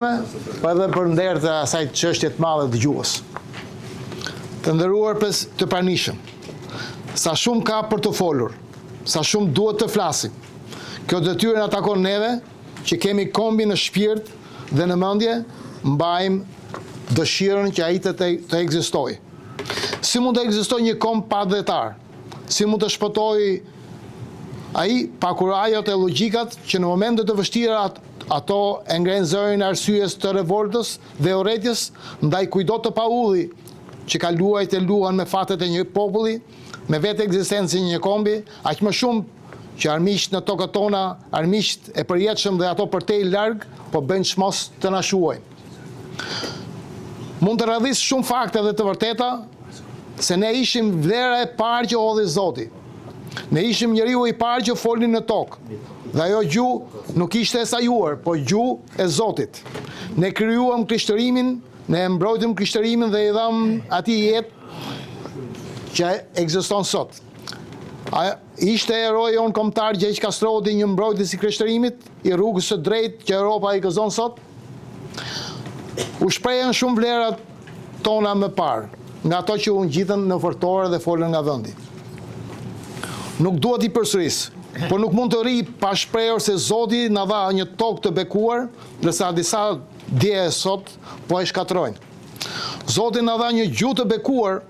Po edhe për nder të asaj çështje të madhe dëgjues. Të nderuar të pranishëm. Sa shumë ka për të folur, sa shumë duhet të flasim. Kjo detyrë na takon neve që kemi kombi në shpirt dhe në mendje, mbajmë dëshirën që ai të ekzistojë. Si mund të ekzistojë një komb pa drejtar? Si mund të shpëtojë ai pa kurajat e logjikat që në momente të vështira ato e ngrenë zërin arsyes të revoltës dhe urrëties ndaj kujdo të paudhi që ka luajt e luan me fatet e një populli, me vetë ekzistencën një kombi, aq më shumë që armiqt në tokët tona, armiqt e përjetshëm dhe ato përtej larg, po bëjnë çmos të na shuojnë. Mund të radhis shumë fakte dhe të vërteta se ne ishim vlera e parë që hodhi Zoti. Ne ishim njeriu i parë që folni në tokë. Dhe ajo gjuhë nuk ishte e sajuar, po gjuhë e Zotit. Ne krijuam krishtërimin, ne mbrojtëm krishtërimin dhe i dham atij jetë që ekziston sot. Ishte eroi jon kombëtar Gjergj Kastroti, një mbrojtës i krishtërimit, i rrugës së drejtë që Europa i gëzon sot. U shprehen shumë vlerat tona më parë, nga ato që u ngjitën në fortore dhe folën nga vendi. Nuk duhet i përsëris, por nuk mund të rri pa shprehur se Zoti na dha një tokë të bekuar, ndërsa disa dje sot po e shkatrojnë. Zoti na dha një gjuhë të bekuar,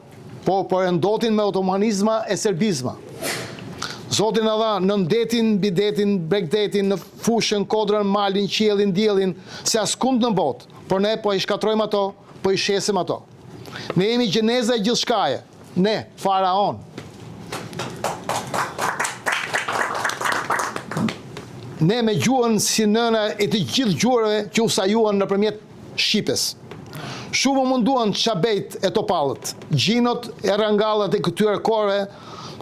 po e ndotin me otomanizma e serbizma. Zoti na dha në ndetin, bidetin, bregdetin, në fushën, kodrën, malin, qiellin, diellin, se askund në botë, por ne po i shkatrojmë ato, po i shesim ato. Ne jemi gjeneza e gjithçkaje, ne, faraon. Ne me gjuhën si nëna e të gjithë gjuhërave që u sajuan nëpërmjet shqipes. Shumë munduan çabejt e topallët, gjinot e rangallat e këtyre korve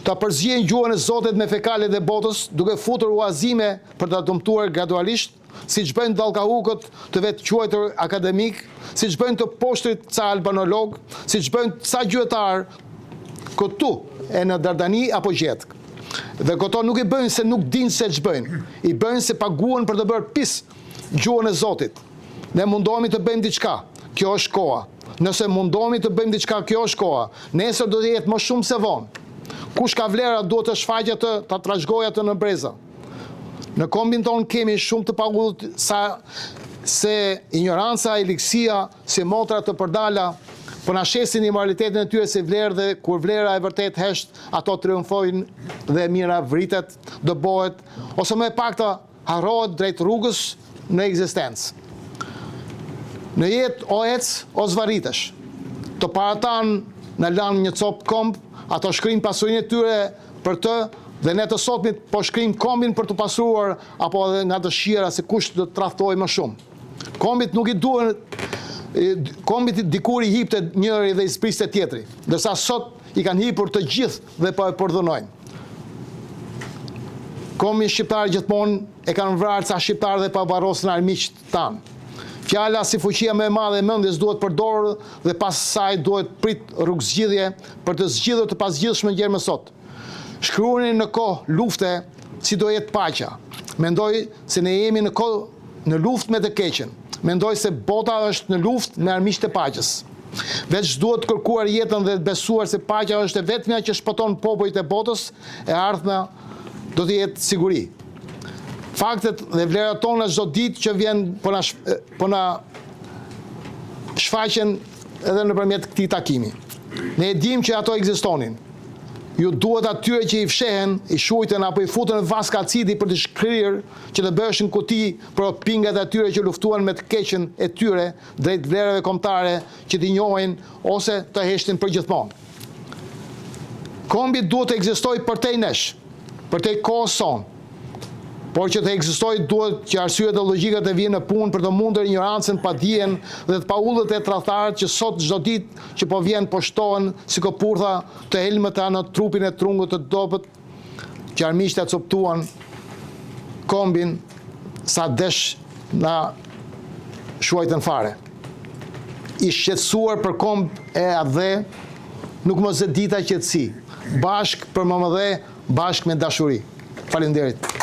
ta përzihen gjuhën e Zotit me fekalet e botës, duke futur uazime për ta dëmtuar gradualisht, siç bëjnë dallkahukët të vetë quajtur akademik, siç bëjnë të poshtrit ca albanolog, siç bëjnë ca gjuetar këtu e në Dardani apo Gjetk. Dhe këto nuk i bëjnë se nuk dinë se ç'bëjnë, i bëjnë se paguhen për të bërë pis gjuhën e Zotit. Ne mundohemi të bëjmë diçka, kjo është koha. Nëse mundohemi të bëjmë diçka, kjo është koha. Nesër do të jetë më shumë se vonë. Kush ka vlera duhet të shfaqet atë, ta trashëgojë atë në breza. Në kombin ton kemi shumë të paguajtur se ignoranca, eleksia, si motra të përdala, po na shesin imoralitetin e tyre si vlerë dhe kur vlera e vërtet hesht, ato triumfojnë dhe mira vritet, dëbohet, ose më e pakta harrohet drejt rrugës në ekzistencë. Në jetë o ec, o zvarritesh. Të paratan në lanë një copë komb, ato shkrim pasurinë e tyre për të, dhe ne të sotmit po shkrim kombin për të pasuruar, apo edhe nga dëshira se kush do të tradhtojë më shumë. Kombit nuk i duhen, kombit dikur i hipte njëri dhe i spriste tjetri, ndërsa sot i kanë hipur të gjithë dhe po e përdhunojnë. Kombi shqiptar gjithmonë e kanë vrarë ca shqiptar dhe pa varrosën armiqt tanë. Fjala si fuqia më e madhe e mendjes duhet përdorur dhe pas saj duhet prit rrugëzgjidhje për të zgjidhur të pasgjidhshmën gjerë më sot. Shkruani në kohë lufte si do jetë paqja. Mendoj se ne jemi në luftë me të keqen. Mendoj se bota është në luftë me armiqtë e paqes. Veç duhet kërkuar jetën dhe besuar se paqja është e vetmja që shpëton popujt e botës, e ardhmja do të jetë siguri. Faktet dhe vlerat tona çdo ditë që vjen po na shfaqen edhe nëpërmjet këtij takimi. Ne e dimë që ato ekzistonin. Ju duhet atyre që i fshehen, i shujten apo i futen në vaska acidi për të shkrirë që të bëheshin kuti për pingat atyre që luftuan me të keqen e tyre drejt vlerave kombëtare që t'i njohin ose të heshtin përgjithmonë. Kombi duhet të ekzistojë përtej nesh, përtej kohës sonë. Por që të ekzistojë duhet që arsyet dhe logjikat e vijnë në punë për të mundur ignorancën, padijen dhe të paullët e tradhtarët që sot çdo ditë që po vjen po shtohen si kopurtha të helmëta në trupin e trungut të dobët që armiqtë coptuan kombin sa desh na shuajtën fare. I shqetësuar për komb e adhe, nuk mos e dita qetësi, bashk për më mëdhe, bashk me dashuri. Faleminderit.